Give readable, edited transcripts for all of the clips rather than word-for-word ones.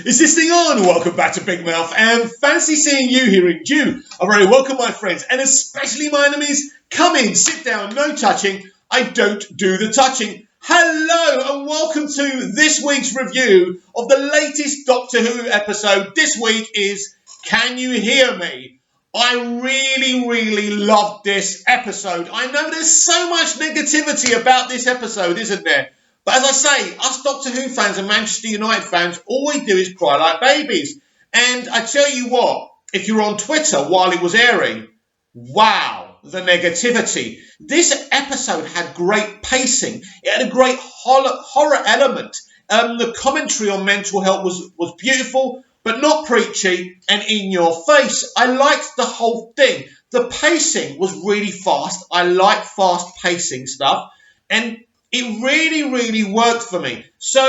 Is this thing on? Welcome back to Big Mouth, and fancy seeing you here in June. I'm very welcome, my friends, and especially my enemies. Come in, sit down, no touching. I don't do the touching. Hello, and welcome to this week's review of the latest Doctor Who episode. This week is Can You Hear Me? I really loved this episode. I know there's so much negativity about this episode, isn't there? But as I say, us Doctor Who fans and Manchester United fans, all we do is cry like babies. And I tell you what, if you're on Twitter while it was airing, wow, the negativity. This episode had great pacing. It had a great horror element. The commentary on mental health was beautiful, but not preachy and in your face. I liked the whole thing. The pacing was really fast. I like fast pacing stuff. And it really worked for me. So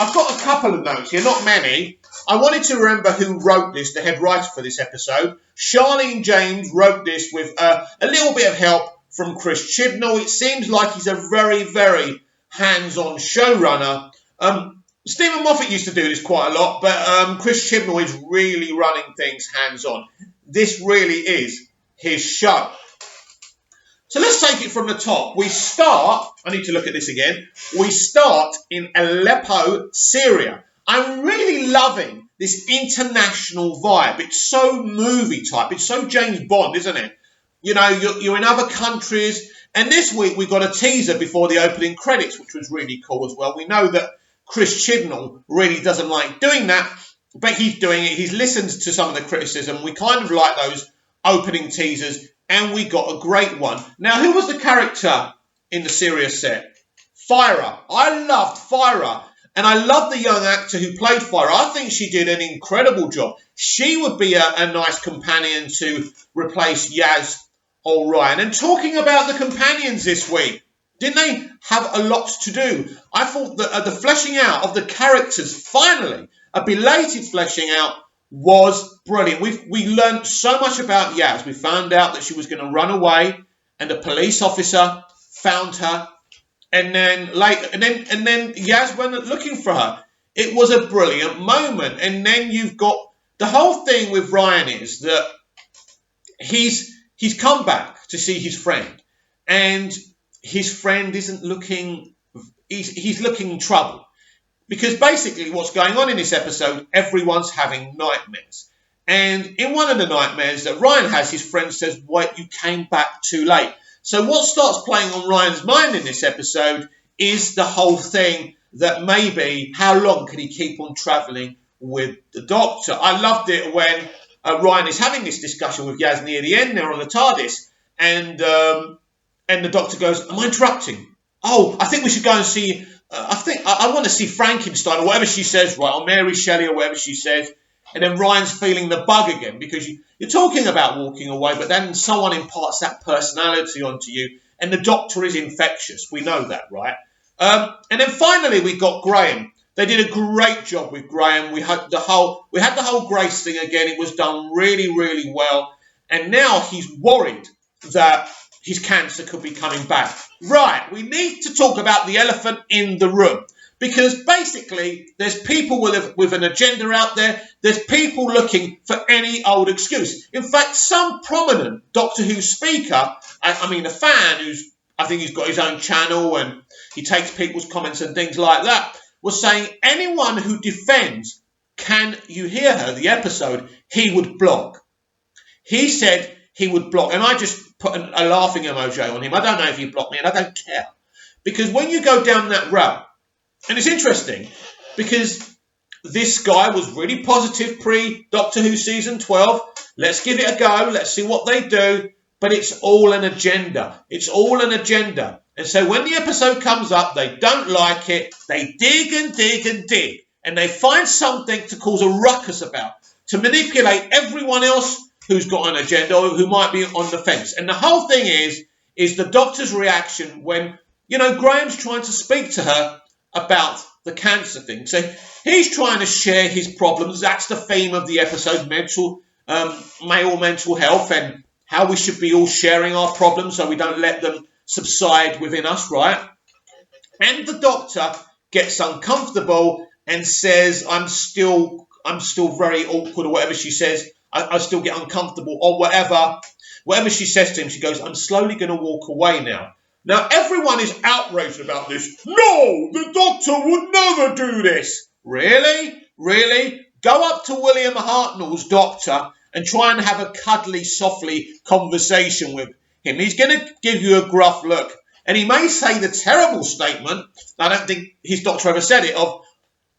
I've got a couple of notes here, not many. I wanted to remember who wrote this, the head writer for this episode. Charlene James wrote this with a little bit of help from Chris Chibnall. It seems like he's a very hands-on showrunner. Stephen Moffat used to do this quite a lot, but Chris Chibnall is really running things hands-on. This really is his show. So let's take it from the top. We start, I need to look at this again. We start in Aleppo, Syria. I'm really loving this international vibe. It's so movie type. It's so James Bond, isn't it? You know, you're in other countries. And this week we got a teaser before the opening credits, which was really cool as well. We know that Chris Chibnall really doesn't like doing that, but he's doing it. He's listened to some of the criticism. We kind of like those opening teasers. And we got a great one. Now, who was the character in the Syria set? Fyra. I loved Fyra. And I loved the young actor who played Fyra. I think she did an incredible job. She would be a nice companion to replace Yaz Orion. And talking about the companions this week, didn't they have a lot to do? I thought that the fleshing out of the characters, finally, a belated fleshing out, was brilliant. We learned so much about Yaz. We found out that she was going to run away, and a police officer found her, and then Yaz went looking for her. It was a brilliant moment. And then you've got the whole thing with Ryan is that he's come back to see his friend, and his friend isn't looking. He's looking in trouble. Because basically what's going on in this episode, everyone's having nightmares. And in one of the nightmares that Ryan has, his friend says, "Wait, you came back too late." So what starts playing on Ryan's mind in this episode is the whole thing that maybe how long can he keep on travelling with the Doctor? I loved it when Ryan is having this discussion with Yaz near the end there on the TARDIS. And the Doctor goes, "Am I interrupting? Oh, I think we should go and see... I want to see Frankenstein," or whatever she says, right, or Mary Shelley, or whatever she says. And then Ryan's feeling the bug again, because you're talking about walking away, but then someone imparts that personality onto you, and the Doctor is infectious. We know that, right? And then finally we got Graham. They did a great job with Graham. We had the whole Grace thing again. It was done really well. And now he's worried that his cancer could be coming back. Right, we need to talk about the elephant in the room. Because basically, there's people with an agenda out there. There's people looking for any old excuse. In fact, some prominent Doctor Who speaker, a fan I think he's got his own channel and he takes people's comments and things like that, was saying anyone who defends Can You Hear Her, the episode, he would block. He said he would block. And I just put a laughing emoji on him. I don't know if he blocked me, and I don't care. Because when you go down that route, and it's interesting, because this guy was really positive pre-Doctor Who Season 12. Let's give it a go. Let's see what they do. But it's all an agenda. It's all an agenda. And so when the episode comes up, they don't like it. They dig and dig and dig. And they find something to cause a ruckus about, to manipulate everyone else who's got an agenda or who might be on the fence. And the whole thing is the Doctor's reaction when, Graham's trying to speak to her about the cancer thing. So he's trying to share his problems. That's the theme of the episode, male mental health, and how we should be all sharing our problems so we don't let them subside within us, right? And the Doctor gets uncomfortable and says, I'm still I'm still very awkward or whatever she says. I still get uncomfortable or whatever. Whatever she says to him, she goes, I'm slowly going to walk away now. Now, everyone is outraged about this. No, the doctor would never do this. Really? Really? Go up to William Hartnell's doctor and try and have a cuddly, softly conversation with him. He's going to give you a gruff look. And he may say the terrible statement, I don't think his doctor ever said it, of,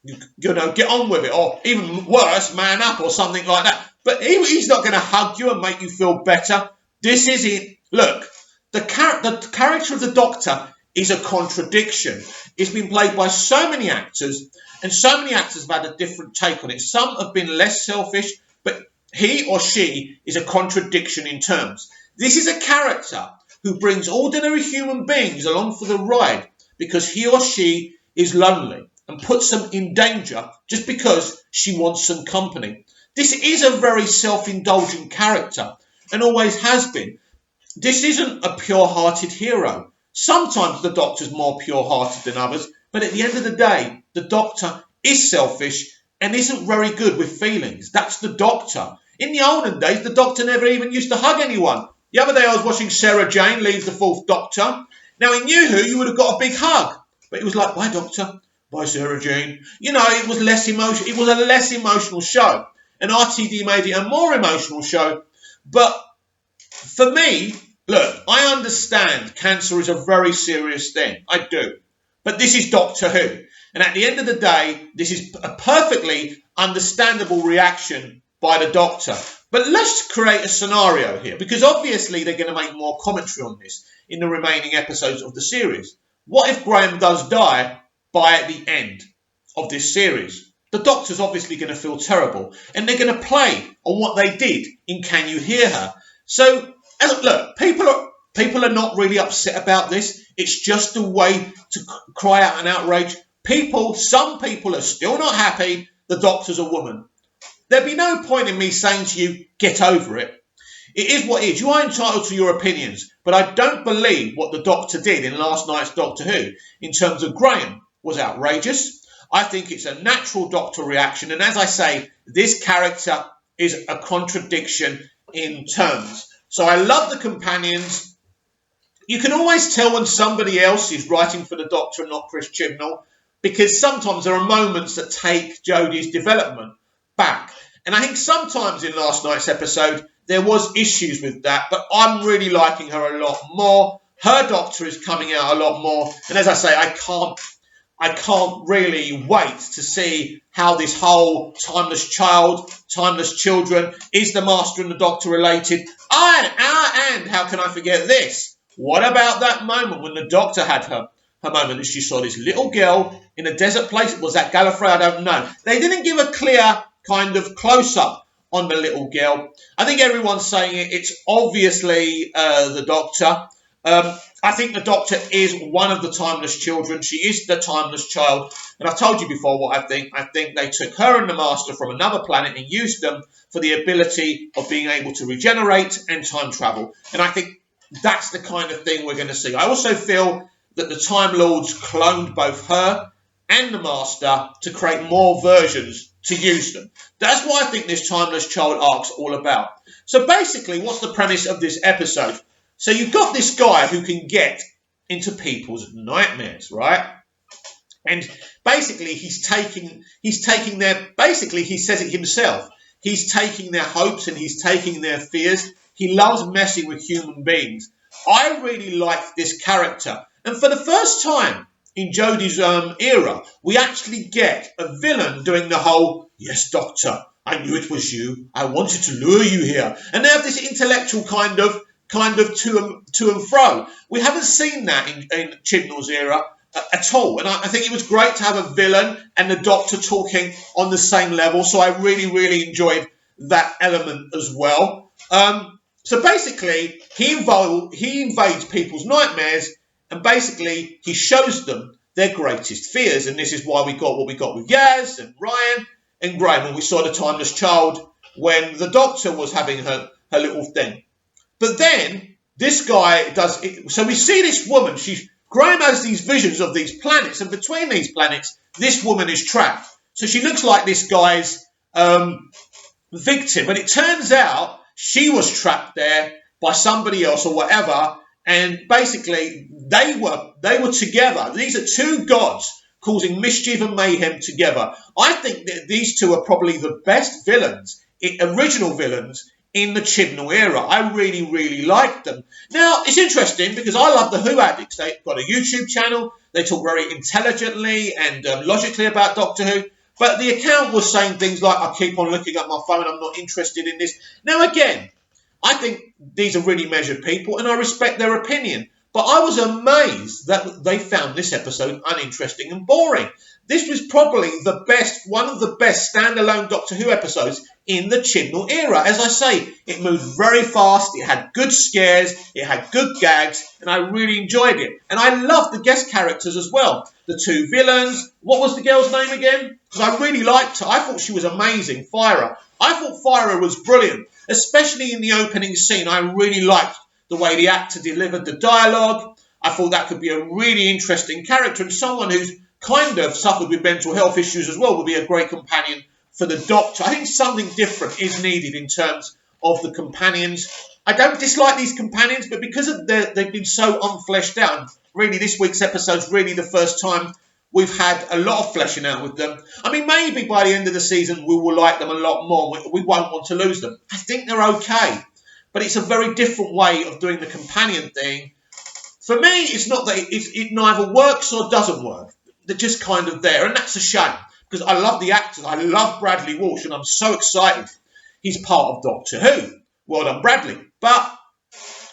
you know, get on with it, or even worse, man up, or something like that. But he's not going to hug you and make you feel better. This is it. Look, the character of the Doctor is a contradiction. It's been played by so many actors, and so many actors have had a different take on it. Some have been less selfish, but he or she is a contradiction in terms. This is a character who brings ordinary human beings along for the ride because he or she is lonely and puts them in danger just because she wants some company. This is a very self-indulgent character and always has been. This isn't a pure-hearted hero. Sometimes the Doctor's more pure-hearted than others, but at the end of the day, the Doctor is selfish and isn't very good with feelings. That's the Doctor. In the olden days, the Doctor never even used to hug anyone. The other day I was watching Sarah Jane leave the Fourth Doctor. Now in New Who, you would have got a big hug. But it was like, bye Doctor, bye Sarah Jane. You know, it was less emotional. It was a less emotional show. And RTD made it a more emotional show. But for me, look, I understand cancer is a very serious thing. I do. But this is Doctor Who. And at the end of the day, this is a perfectly understandable reaction by the Doctor. But let's create a scenario here, because obviously they're going to make more commentary on this in the remaining episodes of the series. What if Graham does die by the end of this series? The Doctor's obviously going to feel terrible, and they're going to play on what they did in Can You Hear Her? So, look, people are not really upset about this. It's just a way to cry out an outrage. Some people are still not happy the Doctor's a woman. There'd be no point in me saying to you, get over it. It is what it is. You are entitled to your opinions, but I don't believe what the Doctor did in last night's Doctor Who in terms of Graham was outrageous. I think it's a natural Doctor reaction, and as I say, this character is a contradiction in terms. So I love the companions. You can always tell when somebody else is writing for the Doctor and not Chris Chibnall, because sometimes there are moments that take Jodie's development back. And I think sometimes in last night's episode, there was issues with that, but I'm really liking her a lot more. Her Doctor is coming out a lot more. And as I say, I can't really wait to see how this whole timeless child, timeless children, is the Master and the Doctor related? And how can I forget this? What about that moment when the Doctor had her moment and she saw this little girl in a desert place? Was that Gallifrey? I don't know. They didn't give a clear kind of close-up on the little girl. I think everyone's saying it. It's obviously the Doctor. I think the Doctor is one of the timeless children. She is the timeless child. And I've told you before what I think. I think they took her and the Master from another planet and used them for the ability of being able to regenerate and time travel. And I think that's the kind of thing we're going to see. I also feel that the Time Lords cloned both her and the Master to create more versions to use them. That's what I think this timeless child arc's all about. So basically, what's the premise of this episode? So you've got this guy who can get into people's nightmares, right? And basically he says it himself. He's taking their hopes and he's taking their fears. He loves messing with human beings. I really like this character. And for the first time in Jodie's era, we actually get a villain doing the whole, yes, Doctor, I knew it was you. I wanted to lure you here. And they have this intellectual kind of to and fro. We haven't seen that in Chibnall's era at all. And I think it was great to have a villain and the Doctor talking on the same level. So I really, really enjoyed that element as well. So basically, he invades people's nightmares and basically he shows them their greatest fears. And this is why we got what we got with Yaz and Ryan and Graham. And we saw the timeless child when the Doctor was having her little thing. But then this guy does it. So we see this woman. Graham has these visions of these planets, and between these planets, this woman is trapped. So she looks like this guy's victim. But it turns out she was trapped there by somebody else or whatever. And basically, they were together. These are two gods causing mischief and mayhem together. I think that these two are probably the best villains, original villains, in the Chibnall era. I really, really like them. Now, it's interesting because I love the Who Addicts. They've got a YouTube channel. They talk very intelligently and logically about Doctor Who. But the account was saying things like, I keep on looking at my phone, I'm not interested in this. Now, again, I think these are really measured people and I respect their opinion. But I was amazed that they found this episode uninteresting and boring. This was probably one of the best standalone Doctor Who episodes in the Chibnall era. As I say, it moved very fast, it had good scares, it had good gags, and I really enjoyed it. And I loved the guest characters as well. The two villains. What was the girl's name again? Because I really liked her. I thought she was amazing, Fyra. I thought Fyra was brilliant, especially in the opening scene. I really liked the way the actor delivered the dialogue. I thought that could be a really interesting character, and someone who's kind of suffered with mental health issues as well would be a great companion for the Doctor. I think something different is needed in terms of the companions. I don't dislike these companions, but because of they've been so unfleshed out, really this week's episode's really the first time we've had a lot of fleshing out with them. I mean, maybe by the end of the season we will like them a lot more. We won't want to lose them. I think they're okay. But it's a very different way of doing the companion thing. For me, it's not that it neither works or doesn't work. They're just kind of there, and that's a shame because I love the actors. I love Bradley Walsh, and I'm so excited he's part of Doctor Who. Well done, Bradley. But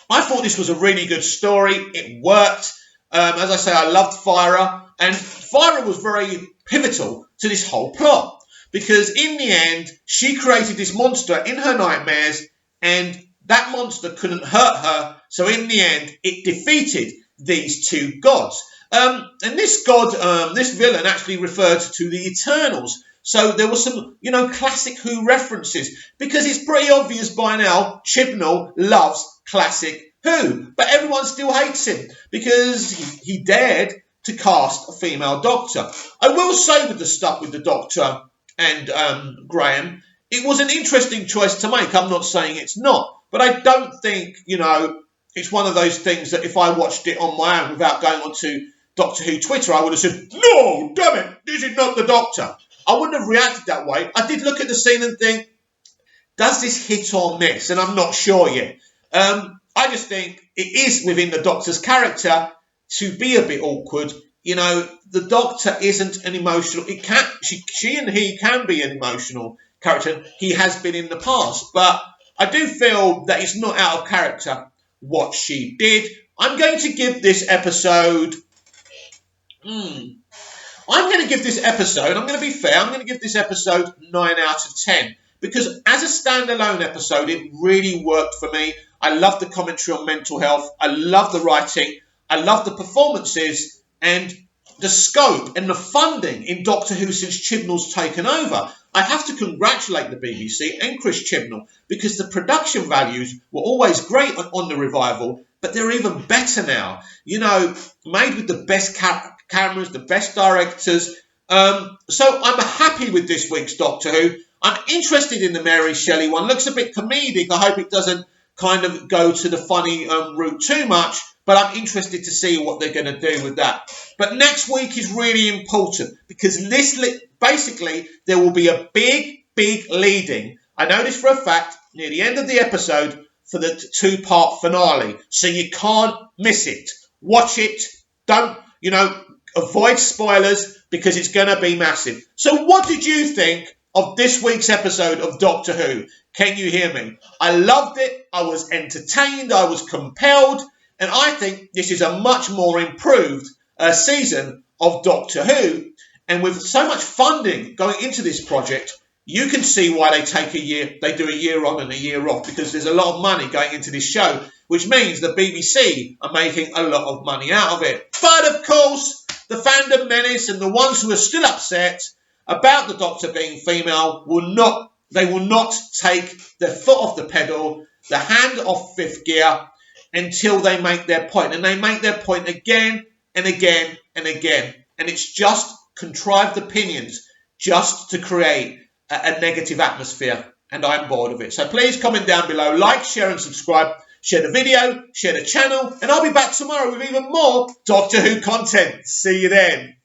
I thought this was a really good story. It worked. As I say, I loved Fyra, and Fyra was very pivotal to this whole plot because in the end, she created this monster in her nightmares, and that monster couldn't hurt her, so in the end, it defeated these two gods. And this god, this villain actually referred to the Eternals. So there were some, classic Who references, because it's pretty obvious by now, Chibnall loves classic Who. But everyone still hates him, because he dared to cast a female Doctor. I will say with the stuff with the Doctor and Graham, it was an interesting choice to make. I'm not saying it's not. But I don't think, it's one of those things that if I watched it on my own without going onto Doctor Who Twitter, I would have said, no, damn it, this is not the Doctor. I wouldn't have reacted that way. I did look at the scene and think, does this hit or miss? And I'm not sure yet. I just think it is within the Doctor's character to be a bit awkward. The Doctor isn't an emotional... She and he can be an emotional character. He has been in the past, but I do feel that it's not out of character what she did. I'm going to give this episode... I'm going to be fair, I'm going to give this episode 9 out of 10. Because as a standalone episode, it really worked for me. I love the commentary on mental health. I love the writing. I love the performances and the scope and the funding in Doctor Who since Chibnall's taken over. I have to congratulate the BBC and Chris Chibnall because the production values were always great on the revival, but they're even better now. Made with the best cameras, the best directors. So I'm happy with this week's Doctor Who. I'm interested in the Mary Shelley one. Looks a bit comedic. I hope it doesn't kind of go to the funny route too much. But I'm interested to see what they're going to do with that. But next week is really important because basically there will be a big leading. I know this for a fact near the end of the episode for the 2-part finale. So you can't miss it. Watch it. Don't, avoid spoilers because it's going to be massive. So what did you think of this week's episode of Doctor Who? Can you hear me? I loved it. I was entertained. I was compelled. And I think this is a much more improved season of Doctor Who. And with so much funding going into this project, you can see why they do a year on and a year off, because there's a lot of money going into this show, which means the BBC are making a lot of money out of it. But of course, the fandom menace and the ones who are still upset about the Doctor being female will not take their foot off the pedal, the hand off fifth gear, until they make their point. And they make their point again and again and again. And it's just contrived opinions just to create a negative atmosphere, and I'm bored of it. So please comment down below, like, share and subscribe, share the video, share the channel, and I'll be back tomorrow with even more Doctor Who content. See you then.